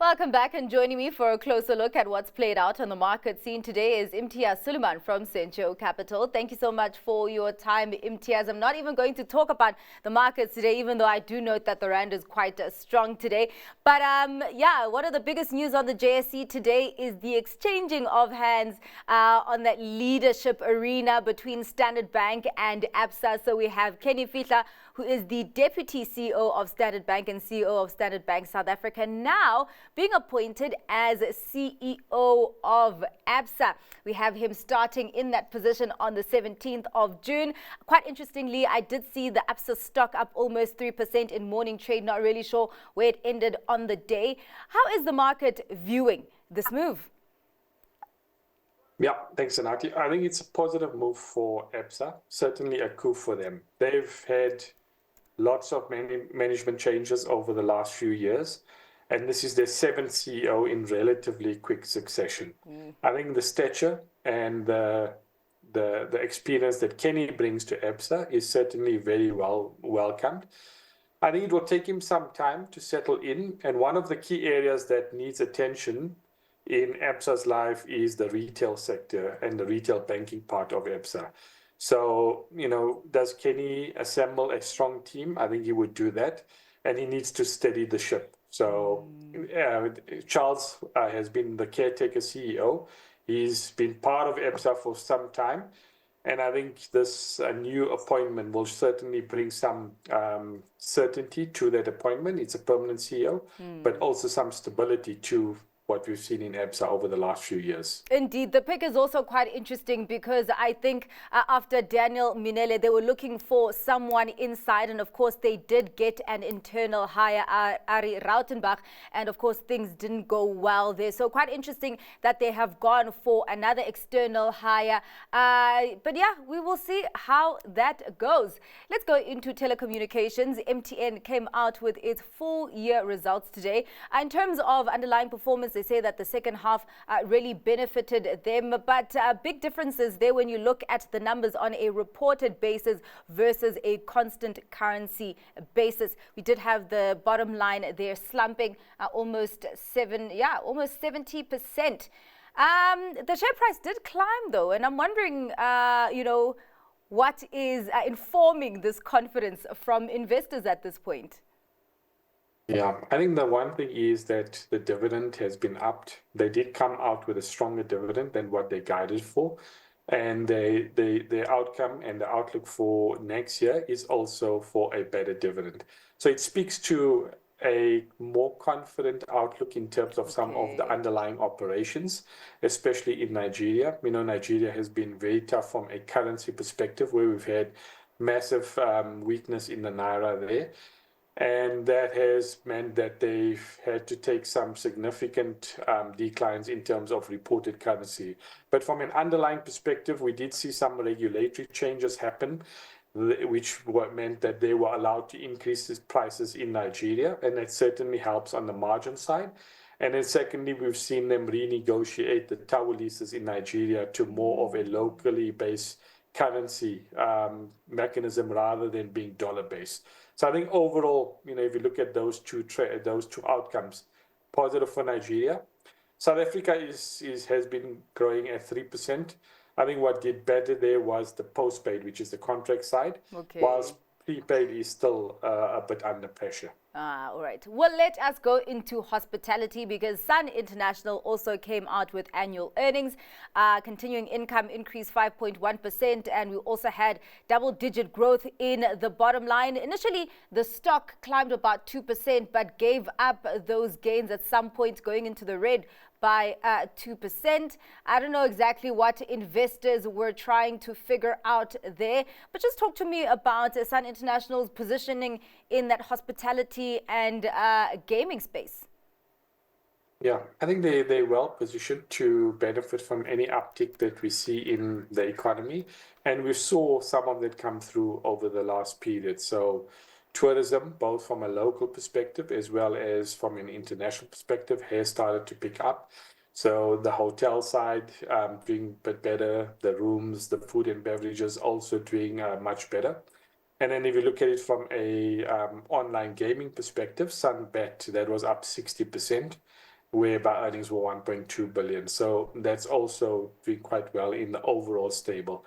Welcome back, and joining me for a closer look at what's played out on the market scene today is Imtiaz Suliman from Sentio Capital. Thank you so much for your time, Imtiaz. I'm not even going to talk about the markets today, even though I do note that the rand is quite strong today. But yeah, one of the biggest news on the JSE today is the exchanging of hands on that leadership arena between Standard Bank and Absa. So we have Kenny Fihla, who is the Deputy CEO of Standard Bank and CEO of Standard Bank South Africa, now being appointed as CEO of Absa. We have him starting in that position on the 17th of June. Quite interestingly, I did see the Absa stock up almost 3% in morning trade. Not really sure where it ended on the day. How is the market viewing this move? Yeah, thanks, Anati. I think it's a positive move for Absa, certainly a coup for them. They've had lots of management changes over the last few years, and this is their seventh CEO in relatively quick succession. I think the stature and the experience that Kenny brings to Absa is certainly very well welcomed. I think it will take him some time to settle in, and one of the key areas that needs attention in Absa's life is the retail sector and the retail banking part of Absa. So, does Kenny assemble a strong team? I think he would do that, and he needs to steady the ship. So Charles has been the caretaker CEO. He's been part of Absa for some time, and I think this new appointment will certainly bring some certainty to that appointment. It's a permanent CEO, but also some stability to what we've seen in Absa over the last few years. Indeed, the pick is also quite interesting because I think after Daniel Minele, they were looking for someone inside, and of course they did get an internal hire, Ari Rautenbach, and of course things didn't go well there. So quite interesting that they have gone for another external hire. But yeah, we will see how that goes. Let's go into telecommunications. MTN came out with its full year results today. In terms of underlying performance, they say that the second half really benefited them, but big differences there when you look at the numbers on a reported basis versus a constant currency basis. We did have the bottom line there slumping almost 70%. The share price did climb though, and I'm wondering, what is informing this confidence from investors at this point? Yeah, I think the one thing is that the dividend has been upped. They did come out with a stronger dividend than what they guided for. And the outcome and the outlook for next year is also for a better dividend. So it speaks to a more confident outlook in terms of some of the underlying operations, especially in Nigeria. Nigeria has been very tough from a currency perspective, where we've had massive weakness in the naira there. And that has meant that they've had to take some significant declines in terms of reported currency. But from an underlying perspective, we did see some regulatory changes happen, which meant that they were allowed to increase prices in Nigeria, and that certainly helps on the margin side. And then secondly, we've seen them renegotiate the tower leases in Nigeria to more of a locally based currency mechanism rather than being dollar-based. So I think overall, if you look at those two outcomes, positive for Nigeria. South Africa has been growing at 3%. I think what did better there was the postpaid, which is the contract side, whilst prepaid is still a bit under pressure. All right. Well, let us go into hospitality because Sun International also came out with annual earnings. Continuing income increased 5.1%, and we also had double-digit growth in the bottom line. Initially, the stock climbed about 2%, but gave up those gains at some point, going into the red by 2%. I don't know exactly what investors were trying to figure out there, but just talk to me about Sun International's positioning in that hospitality and gaming space. Yeah, I think they're well positioned to benefit from any uptick that we see in the economy. And we saw some of that come through over the last period. So tourism, both from a local perspective as well as from an international perspective, has started to pick up. So the hotel side doing a bit better, the rooms, the food and beverages also doing much better. And then if you look at it from a online gaming perspective, Sunbet, that was up 60%. whereby earnings were 1.2 billion. So that's also doing quite well in the overall stable.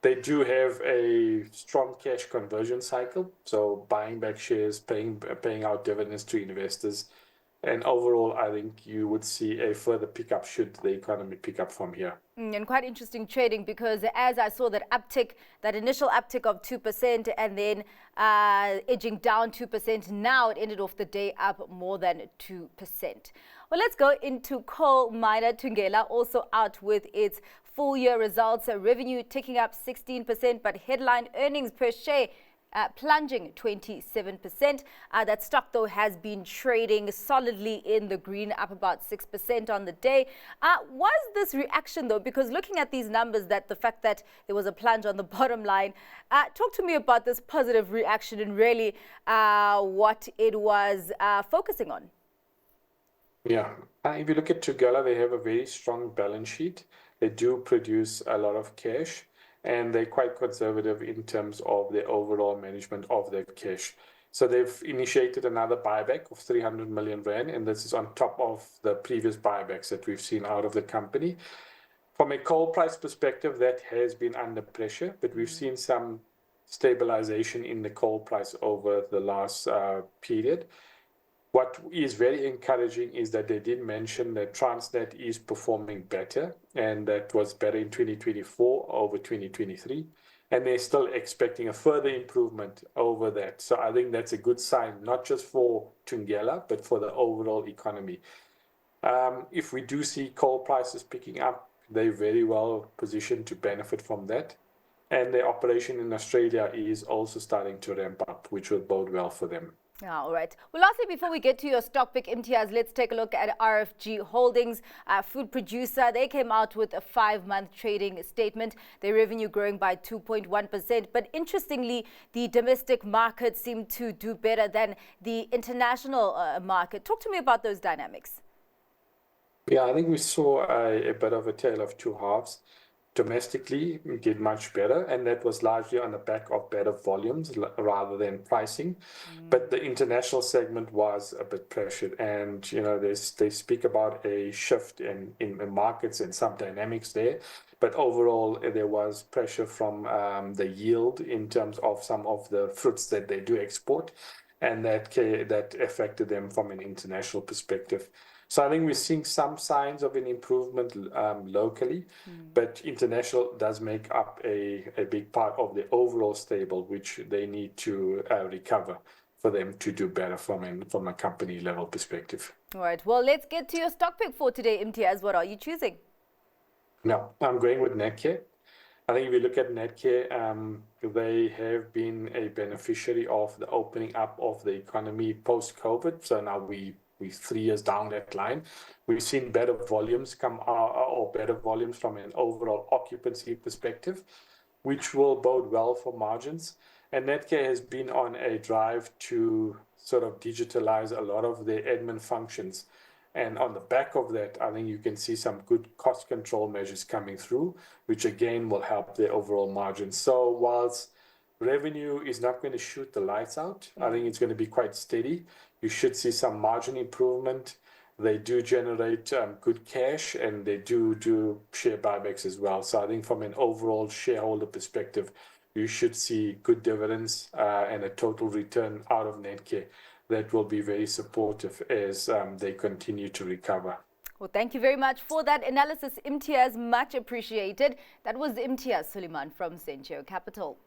They do have a strong cash conversion cycle, so buying back shares, paying out dividends to investors. And overall, I think you would see a further pickup should the economy pick up from here. And quite interesting trading, because as I saw that uptick, that initial uptick of 2% and then edging down 2%, now it ended off the day up more than 2%. Well, let's go into coal miner Thungela, also out with its full year results. Revenue ticking up 16%, but headline earnings per share plunging 27%. That stock, though, has been trading solidly in the green, up about 6% on the day. Was this reaction, though, because looking at these numbers, that the fact that there was a plunge on the bottom line, talk to me about this positive reaction and really what it was focusing on. Yeah, if you look at Thungela, they have a very strong balance sheet. They do produce a lot of cash, and they're quite conservative in terms of the overall management of their cash. So they've initiated another buyback of 300 million rand, and this is on top of the previous buybacks that we've seen out of the company. From a coal price perspective, that has been under pressure, but we've seen some stabilization in the coal price over the last period. What is very encouraging is that they did mention that Transnet is performing better, and that was better in 2024 over 2023. And they're still expecting a further improvement over that. So I think that's a good sign, not just for Thungela, but for the overall economy. If we do see coal prices picking up, they're very well positioned to benefit from that. And their operation in Australia is also starting to ramp up, which will bode well for them. All right. Well, lastly, before we get to your stock pick, Imtiaz, let's take a look at RFG Holdings, food producer. They came out with a 5-month trading statement, their revenue growing by 2.1%. But interestingly, the domestic market seemed to do better than the international market. Talk to me about those dynamics. Yeah, I think we saw a bit of a tale of two halves. Domestically, we did much better, and that was largely on the back of better volumes rather than pricing. But the international segment was a bit pressured, and you know they speak about a shift in markets and some dynamics there. But overall, there was pressure from the yield in terms of some of the fruits that they do export, and that affected them from an international perspective. So I think we're seeing some signs of an improvement locally, but international does make up a big part of the overall stable, which they need to recover for them to do better from a company level perspective. All right. Well, let's get to your stock pick for today, Imtiaz. What are you choosing? No, I'm going with Netcare. I think if you look at Netcare, they have been a beneficiary of the opening up of the economy post-COVID. So now we're 3 years down that line. We've seen better volumes come or better volumes from an overall occupancy perspective, which will bode well for margins. And Netcare has been on a drive to sort of digitalize a lot of their admin functions. And on the back of that, I think you can see some good cost control measures coming through, which again will help their overall margins. So whilst revenue is not going to shoot the lights out, I think it's going to be quite steady. You should see some margin improvement. They do generate good cash, and they do share buybacks as well. So I think from an overall shareholder perspective, you should see good dividends and a total return out of Netcare that will be very supportive as they continue to recover. Well, thank you very much for that analysis, Imtiaz. Much appreciated. That was Imtiaz Suliman from Sentio Capital.